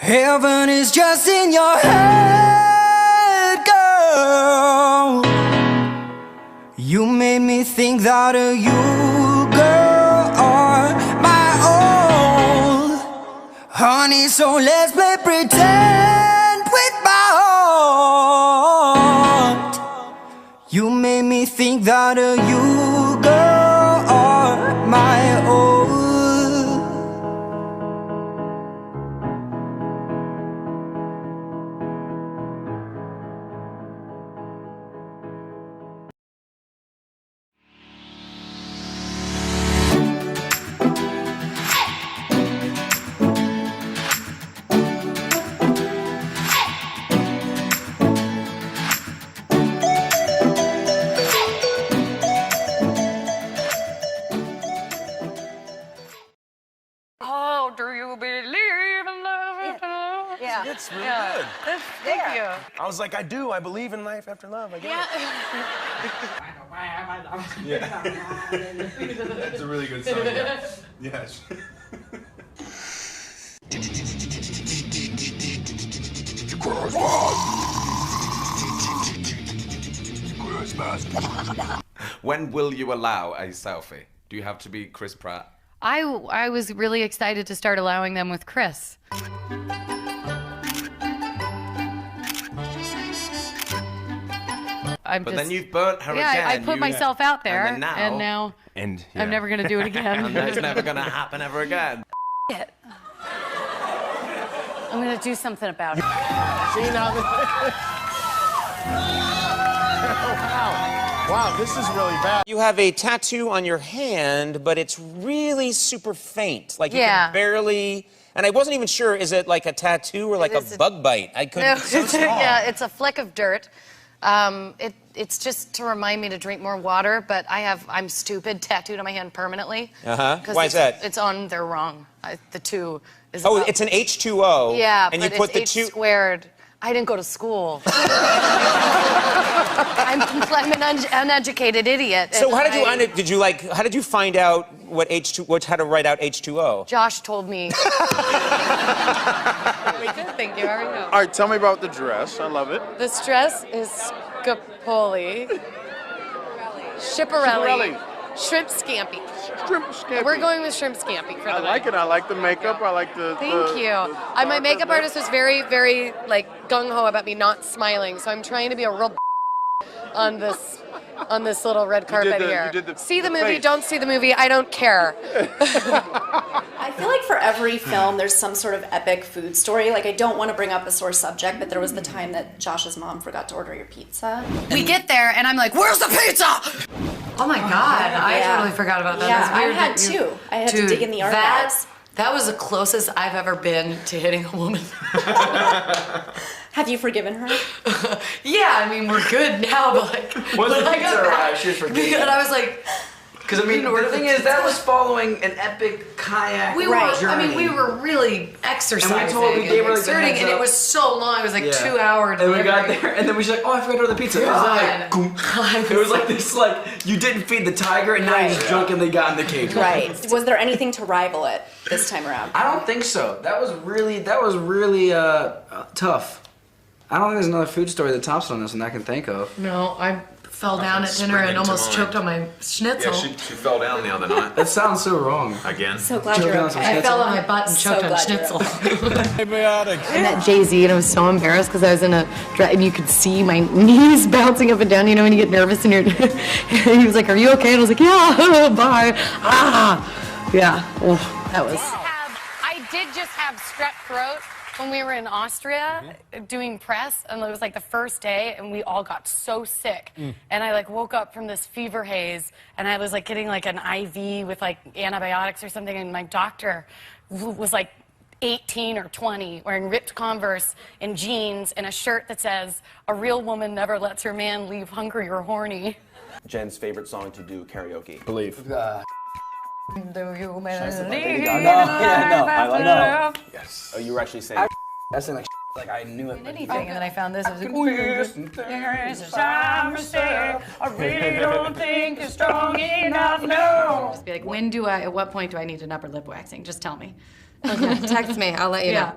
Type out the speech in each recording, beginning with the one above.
Heaven is just in your head, girl. You made me think that you, girl, are my own honey, so let's play pretend with my heart. You made me think that you, girl, are my own. It's really good. Thank you. I was like, I do. I believe in life after love. I get it. Yeah. It's a really good song. Yeah. Yes. When will you allow a selfie? Do you have to be Chris Pratt? I was really excited to start allowing them with Chris. But then you've burnt her again. Yeah, I put myself out there, and now I'm never gonna do it again. and it's never gonna happen ever again. I'm gonna do something about it. See now. Wow, this is really bad. You have a tattoo on your hand, but it's really super faint. Like you can barely. And I wasn't even sure, is it like a tattoo or like a bug bite? I couldn't. No, yeah, it's a fleck of dirt. It's just to remind me to drink more water, but I'm stupid, tattooed on my hand permanently. Why is that? It's on there wrong. The two is. Oh, it's an H2O. Yeah, and but you put it's the H two squared. I didn't go to school. I'm an uneducated idiot. So how did you how did you find out how to write out H2O? Josh told me. Thank you. How are you? All right, tell me about the dress. I love it. This dress is Scapoli. Shipperelli. Shrimp scampi. Shrimp scampi. We're going with shrimp scampi for the I like it. I like the makeup. I like the. Thank you. My makeup artist was very, very like gung ho about me not smiling, so I'm trying to be a real on this little red carpet here. See the movie, don't see the movie, I don't care. I feel like for every film, there's some sort of epic food story. Like, I don't want to bring up a sore subject, but there was the time that Josh's mom forgot to order your pizza. We get there, and I'm like, where's the pizza? Oh my God, I totally forgot about that. Yeah, I had too. I had to dig in the archives. That was the closest I've ever been to hitting a woman. Have you forgiven her? Yeah, I mean, we're good now, but like... Once the pizza arrived, she was forgiven. And I was like... Because, I mean, the thing is, that was following an epic kayak we were really exercising and we gave her like exerting, and it was so long. It was like 2 hours. And we got there, and then we was like, oh, I forgot to order the pizza. It was like this, like, you didn't feed the tiger, and now you just drunkenly got in the cage. Right. Was there anything to rival it this time around? I don't think so. That was really tough. I don't think there's another food story that tops on this one that I can think of. No, I fell down at dinner and almost choked on my schnitzel. Yeah, she fell down the other night. That sounds so wrong. Again. So glad you're okay. I fell on my butt and choked on schnitzel. I met Jay-Z and I was so embarrassed because I was in a dress and you could see my knees bouncing up and down, you know, when you get nervous and you're... and he was like, are you okay? And I was like, yeah, bye. Yeah, that was... I did just have strep throat when we were in Austria doing press, and it was like the first day, and we all got so sick. And I like woke up from this fever haze, and I was like getting like an IV with like antibiotics or something, and my doctor was like 18 or 20, wearing ripped Converse and jeans and a shirt that says, "A real woman never lets her man leave hungry or horny." Jen's favorite song to do karaoke. Believe. Do you No, I like that. Yes. Oh, you were actually saying. I sing like I knew it. Anything, and then I found this. I was like, I really don't think you're strong enough. No. Just be like, at what point do I need an upper lip waxing? Just tell me. Okay, text me. I'll let you know.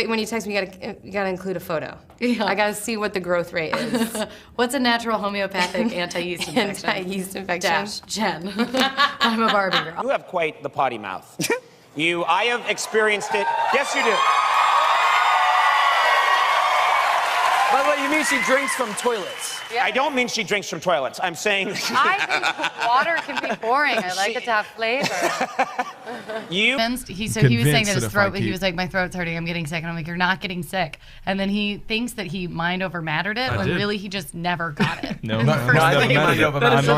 When you text me, you gotta include a photo. Yeah. I gotta see what the growth rate is. What's a natural homeopathic anti-yeast infection? Anti-yeast infection. Jen. I'm a Barbie girl. You have quite the potty mouth. I have experienced it. Yes, you do. By the way, you mean she drinks from toilets? Yeah. I don't mean she drinks from toilets. I'm saying... I think water can be boring. I like it to have flavor. He was saying that his throat, he was like, my throat's hurting, I'm getting sick. And I'm like, you're not getting sick. And then he thinks that he mind over mattered it, when really he just never got it. No, I think he mind over mattered it.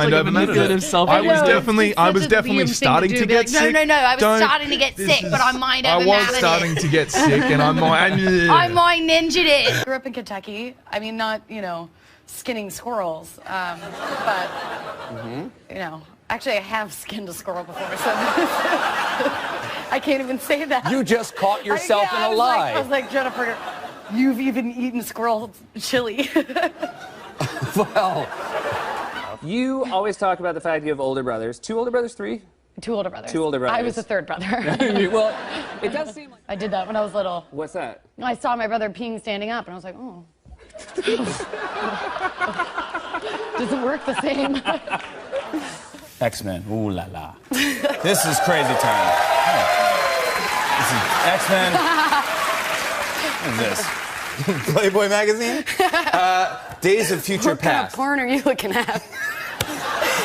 I was definitely starting to get sick. No, I was starting to get sick, but I mind over mattered it. I was starting to get sick, and I mind ninja'd it. I grew up in Kentucky. I mean, not, skinning squirrels, but, actually I have skinned a squirrel before, so I can't even say that. You just caught yourself in a lie. I was like, Jennifer, you've even eaten squirrel chili. Well, you always talk about the fact you have older brothers. 2 older brothers, 3? 2 older brothers. 2 older brothers. I was the 3rd brother. Well, it does seem like... I did that when I was little. What's that? I saw my brother peeing standing up, and I was like, oh. Doesn't work the same. X-Men. Ooh la la. This is crazy town. This is X-Men. What is this? Playboy magazine? Days of Future Past. What kind of porn are you looking at?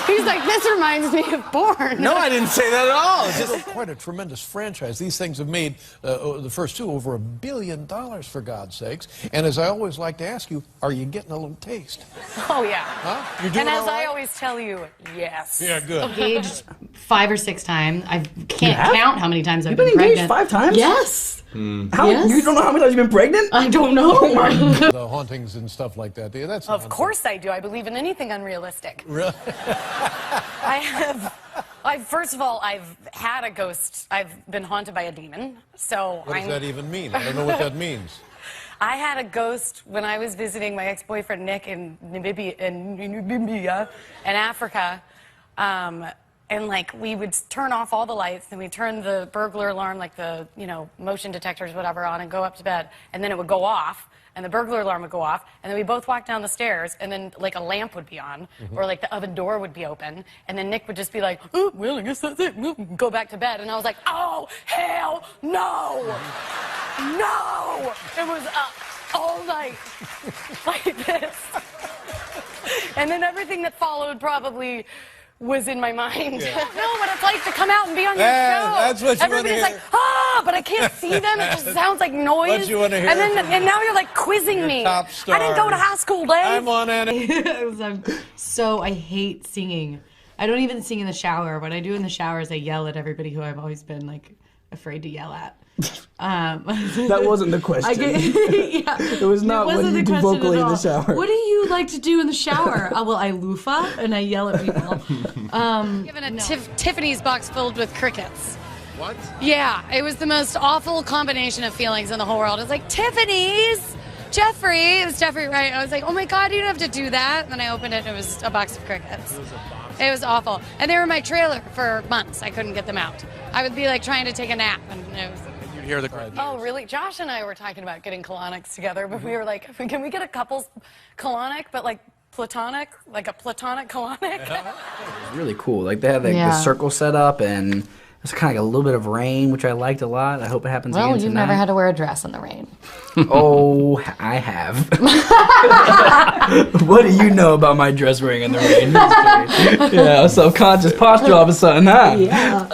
He's like, this reminds me of porn. No, I didn't say that at all. It's just quite a tremendous franchise. These things have made, the first 2, over $1 billion, for God's sakes. And as I always like to ask you, are you getting a little taste? Oh, yeah. Huh? You're doing and as all right? I always tell you, yes. Yeah, good. Engaged 5 or 6 times. I can't count how many times I've been pregnant. engaged 5 times? Yes. How? Yes. You don't know how many times you've been pregnant? I don't know. The hauntings and stuff like that. That's Of course I do. I believe in anything unrealistic. Really? First of all, I've had a ghost. I've been haunted by a demon. So What does that even mean? I don't know what that means. I had a ghost when I was visiting my ex-boyfriend Nick in Namibia in Africa. And like we would turn off all the lights and we'd turn the burglar alarm, like the, motion detectors, whatever, on and go up to bed. And then it would go off and the burglar alarm would go off. And then we both walk down the stairs and then like a lamp would be on or like the oven door would be open. And then Nick would just be like, oh, well, I guess that's it. Go back to bed. And I was like, oh, hell no. No. It was all night like this. And then everything that followed probably was in my mind. Yeah. No, what it's like to come out and be on your show. That's what you Everybody's like, but I can't see them. It just sounds like noise. What you want to hear? And now you're like quizzing me. Top star. I didn't go to high school, Dave. I'm on Annie. I hate singing. I don't even sing in the shower. What I do in the shower is I yell at everybody who I've always been like afraid to yell at. That wasn't the question. Yeah. It was not what you do vocally in the shower. What do you like to do in the shower? I loofah and I yell at people. Given a Tiffany's box filled with crickets. What? Yeah, it was the most awful combination of feelings in the whole world. It was like, Tiffany's! Jeffrey! It was Jeffrey, right? I was like, oh my God, you don't have to do that. And then I opened it and it was a box of crickets. It was awful. And they were in my trailer for months. I couldn't get them out. I would be like trying to take a nap and it was... You'd hear the cry. Oh, really? Josh and I were talking about getting colonics together, but we were like, can we get a couple's colonic, but like platonic? Like a platonic colonic? Really cool. Like they had the circle set up and it's kind of like a little bit of rain, which I liked a lot. I hope it happens again tonight. Well, you've never had to wear a dress in the rain. Oh, I have. What do you know about my dress wearing in the rain? Yeah, a self-conscious posture all of a sudden, huh? Yeah.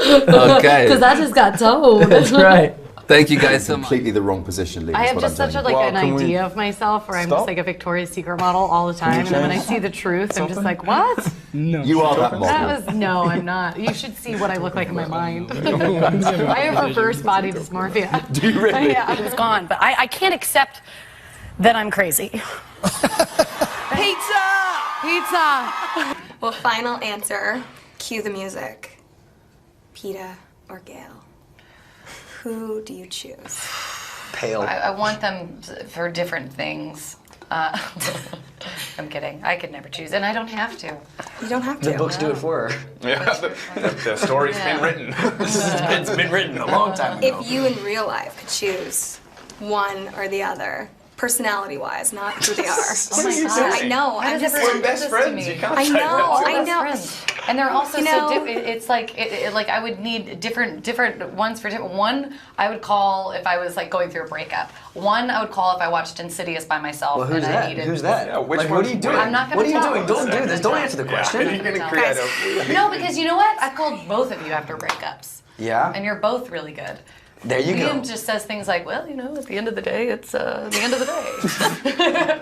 Okay. Because I just got told. That's right. Thank you guys so much. Completely the wrong position, Lee. I have just such an idea of myself where I'm just like a Victoria's Secret model all the time, and then when I see the truth, I'm just like, what? No. You are that model. No, I'm not. You should see what I look like in my mind. I have reverse body dysmorphia. Do you really? Yeah, it was gone, but I can't accept that I'm crazy. Pizza! Pizza! Well, final answer. Cue the music. PETA or Gail? Who do you choose? Pale. I want them for different things. I'm kidding. I could never choose, and I don't have to. You don't have to. The books do it for her. Yeah, the story's been written. It's been written a long time ago. If you in real life could choose one or the other, personality-wise, not who they are. Oh my God. I know. I'm just. We're best friends. You can't I say know. that. I know. Friends. And they're also so different. It's like, like I would need different ones for different. One I would call if I was like going through a breakup. One I would call if I watched Insidious by myself. Well, who's and that? I needed, Who's that? Yeah, which like, what are you one's doing? which? I'm not gonna What are you tell. doing? Don't do this. Don't answer the question. You're gonna create a... No, because you know what? I've called both of you after breakups. Yeah? And you're both really good. There you Liam go. just says things like, well, you know, at the end of the day, it's the end of the day.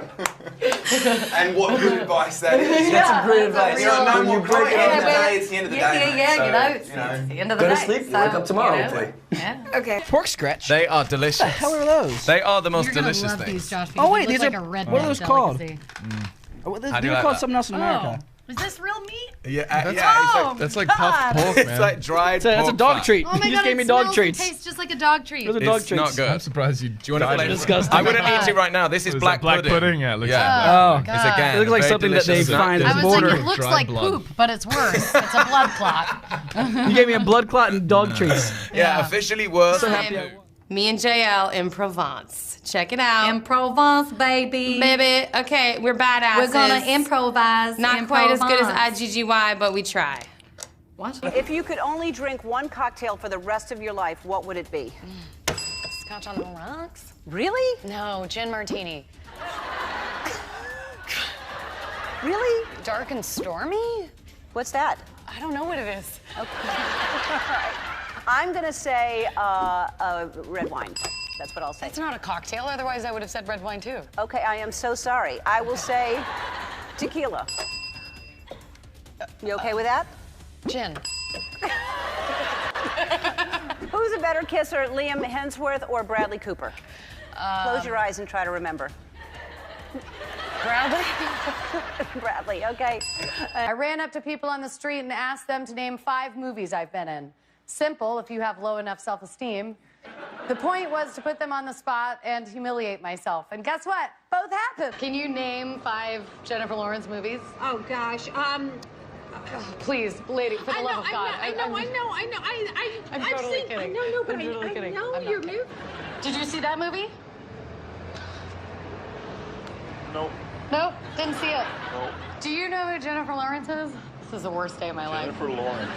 And what good advice that is. That's a great advice. You know, no When more you break crying. up, At the end of the day, it's the end of the day. Yeah, mate. you know, So, it's the end of the Go day. to sleep, you wake up tomorrow, you know, hopefully. Yeah. Okay. Pork scratch. They are delicious. What the hell are those? They are the most You're gonna delicious love things. these, Josh, Oh because wait, they these look are. like a red What are those called? delicacy. Oh, How do these you are like called that? something else in America. Is this real meat? Yeah, That's- yeah. That's like puffed pork, man. It's like dried That's a pork dog fat. treat. Oh my You God, just gave me it dog smells treats. and tastes just like a dog treat. Those are dog It's treats. not good. I'm surprised you. Do you want to to disgusting. I wouldn't eat it right now. This is black pudding. Yeah, it looks Yeah. like Oh, that. It's again. it looks like very something that they delicious find snack. at I the was like, border. it looks Dried like blood. poop, but it's worse. It's a blood clot. You gave me a blood clot and dog treats. Yeah, officially worse. So happy. Me and JL in Provence. Check it out. In Provence, baby. Baby, okay, we're badasses. We're gonna improvise. Not in quite as good as Provence. IGGY, but we try. What? If you could only drink one cocktail for the rest of your life, what would it be? Scotch on the rocks? Really? No, gin martini. Really? Dark and stormy? What's that? I don't know what it is. I'm gonna say red wine. That's what I'll say. It's not a cocktail, otherwise I would have said red wine too. Okay, I am so sorry. I will say tequila. You okay with that? Gin. Who's a better kisser, Liam Hemsworth or Bradley Cooper? Close your eyes and try to remember. Bradley? Bradley, okay. I ran up to people on the street and asked them to name 5 movies I've been in. Simple if you have low enough self-esteem. The point was to put them on the spot and humiliate myself. And guess what? Both happened. Can you name 5 Jennifer Lawrence movies? Oh gosh. Please, lady, for the love of God. I'm totally kidding. I know your movie. Did you see that movie? Nope. Nope, didn't see it. Nope. Do you know who Jennifer Lawrence is? This is the worst day of my life. Jennifer Lawrence.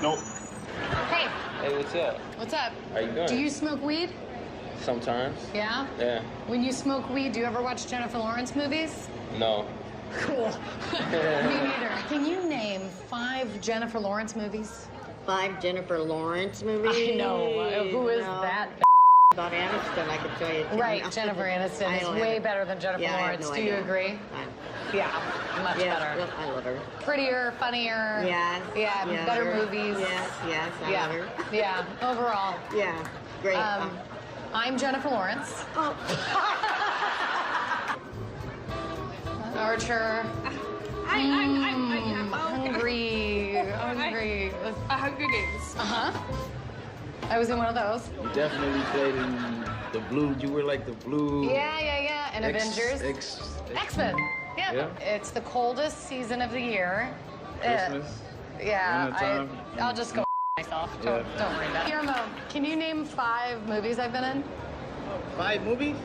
Nope. Hey, Hey, what's up? what's up? How you doing? Do you smoke weed? Sometimes. Yeah? Yeah. When you smoke weed, do you ever watch Jennifer Lawrence movies? No. Cool. Me neither. Can you name 5 Jennifer Lawrence movies? 5 Jennifer Lawrence movies? I know. Who is that? About Aniston, I could tell you. Right, Jennifer Aniston is way better than Jennifer Lawrence. Do you agree? Yeah, much better. Yes, I love her. Prettier, funnier. Yes. Yeah, yes, better her. movies. Yes, I love her. Yeah, overall. Yeah, great. I'm Jennifer Lawrence. Oh. Archer. I'm hungry. Hungry. Hunger Games. Uh-huh. I was in one of those. You definitely played in the blue. You were like the blue. Yeah. And Avengers. X-Men. Yeah. It's the coldest season of the year. Christmas. I'll just go myself. Don't worry about it. Guillermo, can you name 5 movies I've been in? 5 movies?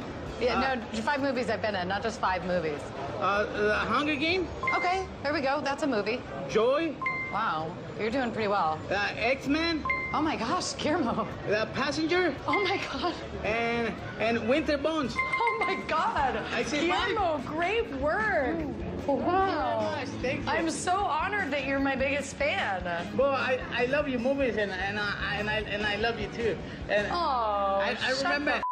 Yeah, no, 5 movies I've been in, not just 5 movies. The Hunger Games? Okay, there we go. That's a movie. Joy? Wow, you're doing pretty well. X-Men? Oh my gosh, Guillermo. The Passenger? Oh my God. And Winter Bones. Oh my God. I said Guillermo, great work. Wow. Thank you. I'm so honored that you're my biggest fan. Well, I love your movies and I love you too. And I remember.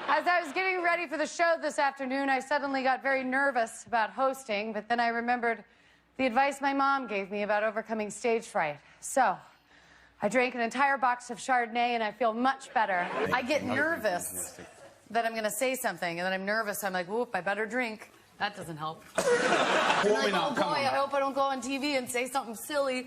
As I was getting ready for the show this afternoon, I suddenly got very nervous about hosting, but then I remembered the advice my mom gave me about overcoming stage fright. So, I drank an entire box of Chardonnay and I feel much better. I get nervous that I'm gonna say something, and then I'm nervous, I'm like, whoop, I better drink. That doesn't help. I'm like, oh boy, I hope I don't go on TV and say something silly.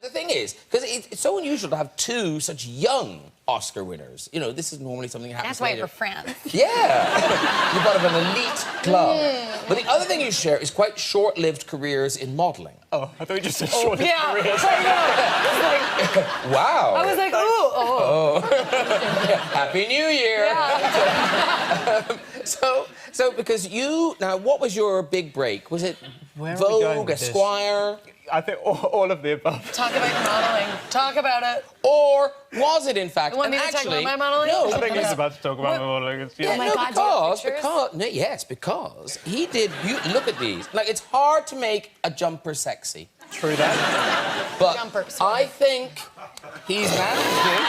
The thing is, because it's so unusual to have two such young Oscar winners. You know, this is normally something that happens That's why later. we're friends. Yeah. You're part of an elite club. But the other thing you share is quite short-lived careers in modelling. Oh, I thought you just said short-lived careers. Wow. I was like, ooh, oh. Happy New Year. Yeah. So because now, what was your big break? Was it Vogue, Esquire? I think all of the above. Talk about your modeling. Talk about it. Or was it, in fact, You want me to talk about my modeling? No. I think he's about to talk about my modeling. Yeah, oh my no, God, do you have because he did. You look at these. Like, it's hard to make a jumper sexy. True that. But I think he's managed it.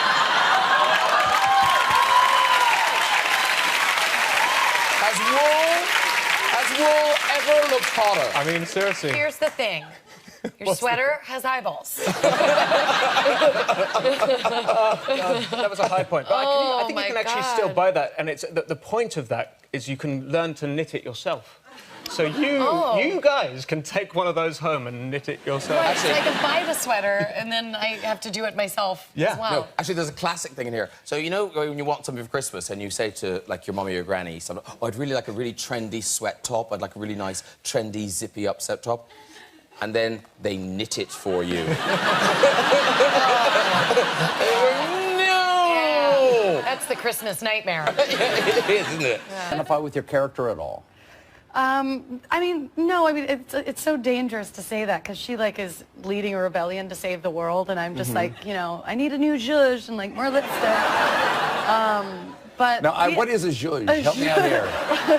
Has wool ever looked hotter? I mean, seriously. Here's the thing. Your sweater has eyeballs. That was a high point. But I think you can actually still buy that, and it's the point of that is you can learn to knit it yourself. So you guys can take one of those home and knit it yourself. Right, so I can buy the sweater, and then I have to do it myself as well. No, actually, there's a classic thing in here. So, you know, when you want something for Christmas and you say to, like, your mum or your granny, something, oh, I'd really like a really trendy sweat top. I'd like a really nice, trendy, zippy up set top. And then they knit it for you. No! Yeah, that's the Christmas nightmare. It is, isn't it? Identify with your character at all? I mean, no. I mean, it's so dangerous to say that because she like is leading a rebellion to save the world, and I'm just like, you know, I need a new zhuzh and like more lipstick. But now, what is a zhuzh? Help me out here.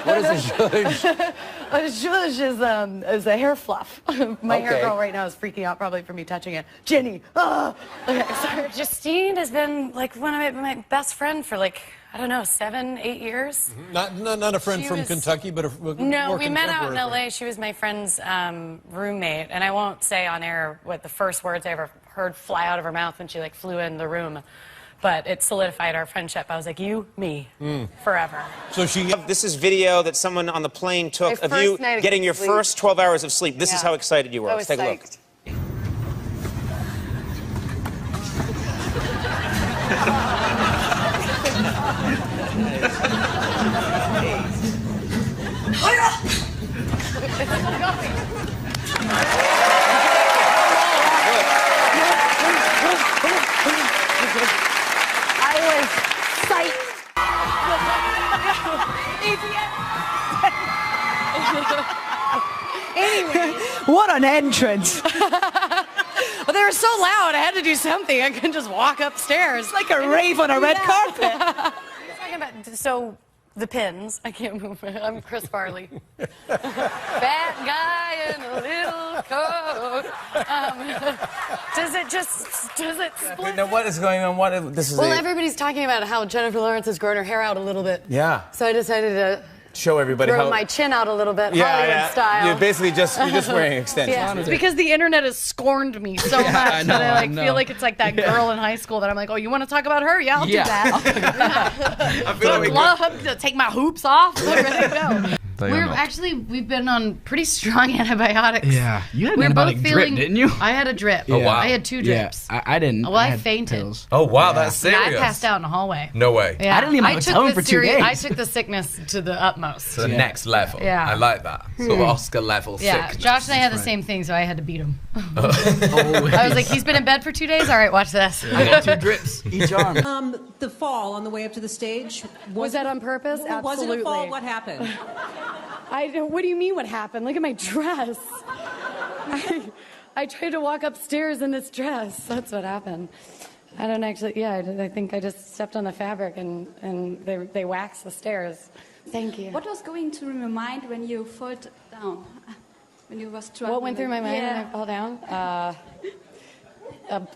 What is a zhuzh? A zhuzh is a hair fluff. My hair girl right now is freaking out probably for me touching it. Jenny. Okay, sorry. Justine has been like one of my best friend for like, I don't know, 7, 8 years. Not a friend from Kentucky, but a No, more we met out in contemporary L.A. She was my friend's roommate, and I won't say on air what the first words I ever heard fly out of her mouth when she like flew in the room, but it solidified our friendship. I was like, you, me, forever. So this is video that someone on the plane took of you getting your first 12 hours of sleep. This is how excited you were. Let's take a look. I was psyched. Anyway, what an entrance. Well, they were so loud, I had to do something. I couldn't just walk upstairs. It's like a rave on a red carpet. Talking about, so the pins, I can't move it. I'm Chris Farley. Fat guy in a little coat. Does it split? Now, what is going on? This is Well, everybody's talking about how Jennifer Lawrence has grown her hair out a little bit. Yeah. So I decided to Show everybody throw how... my chin out a little bit, Hollywood style. You're basically you're just wearing extensions. Yeah, it's because the internet has scorned me so much that I feel like it's like that girl in high school that I'm like, oh, you want to talk about her? Yeah, I'll do that. I feel like love to take my hoops off. I'm ready to go. They We've been on pretty strong antibiotics. Yeah, you had an antibiotic drip, didn't you? I had a drip. Oh, wow. I had 2 drips. Yeah, I didn't. Well, I fainted. Pills. Oh, wow, that's serious. Yeah, I passed out in the hallway. No way. Yeah. I didn't even have a tone for 2 days. I took the sickness to the utmost. To the next level. Yeah. I like that. Sort of Oscar level Yeah, sickness. Josh and I had the same thing, so I had to beat him. I was like, he's been in bed for 2 days? All right, watch this. I got 2 drips each arm. The fall on the way up to the stage. Was that on purpose? Absolutely. Was it a fall? What happened? What do you mean what happened? Look at my dress. I tried to walk upstairs in this dress. That's what happened. I don't actually, I think I just stepped on the fabric and they waxed the stairs. Thank you. What was going through your mind when you fell down? When you were struggling? What went through my mind when I fell down?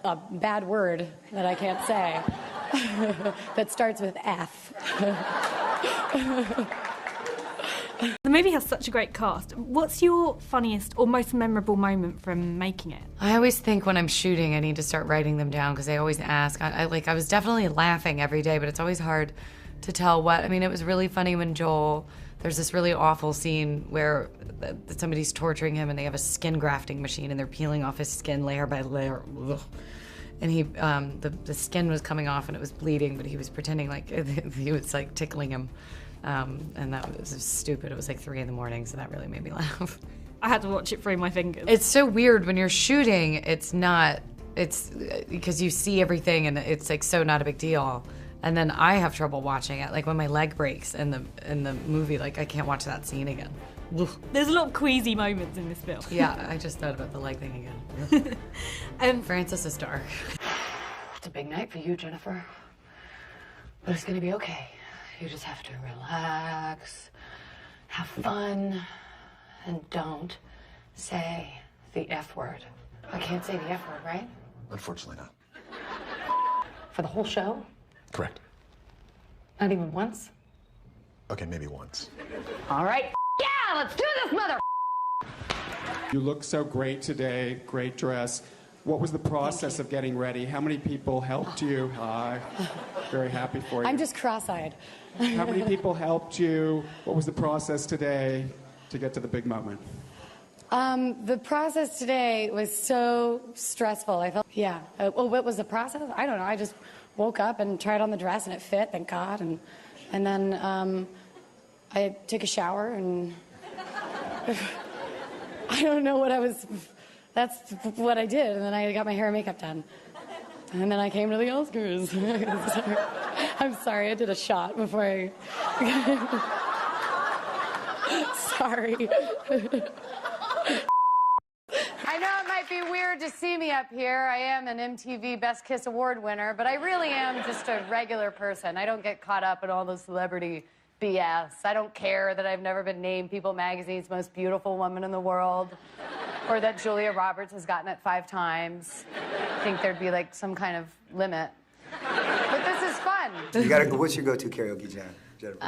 A bad word that I can't say that starts with F. The movie has such a great cast. What's your funniest or most memorable moment from making it? I always think when I'm shooting, I need to start writing them down because they always ask. I was definitely laughing every day, but it's always hard to tell what. I mean, it was really funny when Joel, There's this really awful scene where somebody's torturing him and they have a skin grafting machine and they're peeling off his skin layer by layer. Ugh. And he, the skin was coming off and it was bleeding, but he was pretending like he was like tickling him. And that was stupid. It was like 3 in the morning, so that really made me laugh. I had to watch it through my fingers. It's so weird when you're shooting, it's because you see everything and it's like so not a big deal. And then I have trouble watching it, like when my leg breaks in the movie, like I can't watch that scene again. Ugh. There's a lot of queasy moments in this film. Yeah, I just thought about the leg thing again. Francis is dark. It's a big night for you, Jennifer. But it's gonna be okay. You just have to relax, have fun, and don't say the F word. I can't say the F word, right? Unfortunately not. For the whole show? Correct. Not even once? Okay, maybe once. All right, yeah, let's do this, mother. You look so great today, great dress. What was the process of getting ready? How many people helped you? Hi, very happy for you. I'm just cross-eyed. How many people helped you? What was the process today to get to the big moment? The process today was so stressful. I felt, yeah. What was the process? I don't know. I just woke up and tried on the dress and it fit, thank God. And then I took a shower and I don't know what I was, that's what I did. And then I got my hair and makeup done. And then I came to the Oscars. I'm sorry, I did a shot before I... Sorry. I know it might be weird to see me up here. I am an MTV Best Kiss Award winner, but I really am just a regular person. I don't get caught up in all the celebrity BS. I don't care that I've never been named People Magazine's most beautiful woman in the world, or that Julia Roberts has gotten it 5 times. I think there'd be like some kind of limit. But this is fun. You gotta, what's your go-to karaoke jam, Jennifer?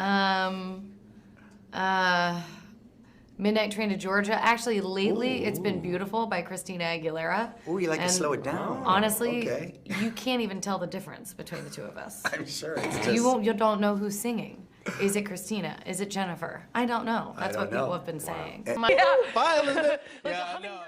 Midnight Train to Georgia. Actually, lately, it's been Beautiful by Christina Aguilera. Ooh, you like to slow it down. Honestly, okay. You can't even tell the difference between the two of us. I'm sure it's just... You don't know who's singing. Is it Christina? Is it Jennifer? I don't know. That's what people have been saying. Bye, Elizabeth. Yeah, no.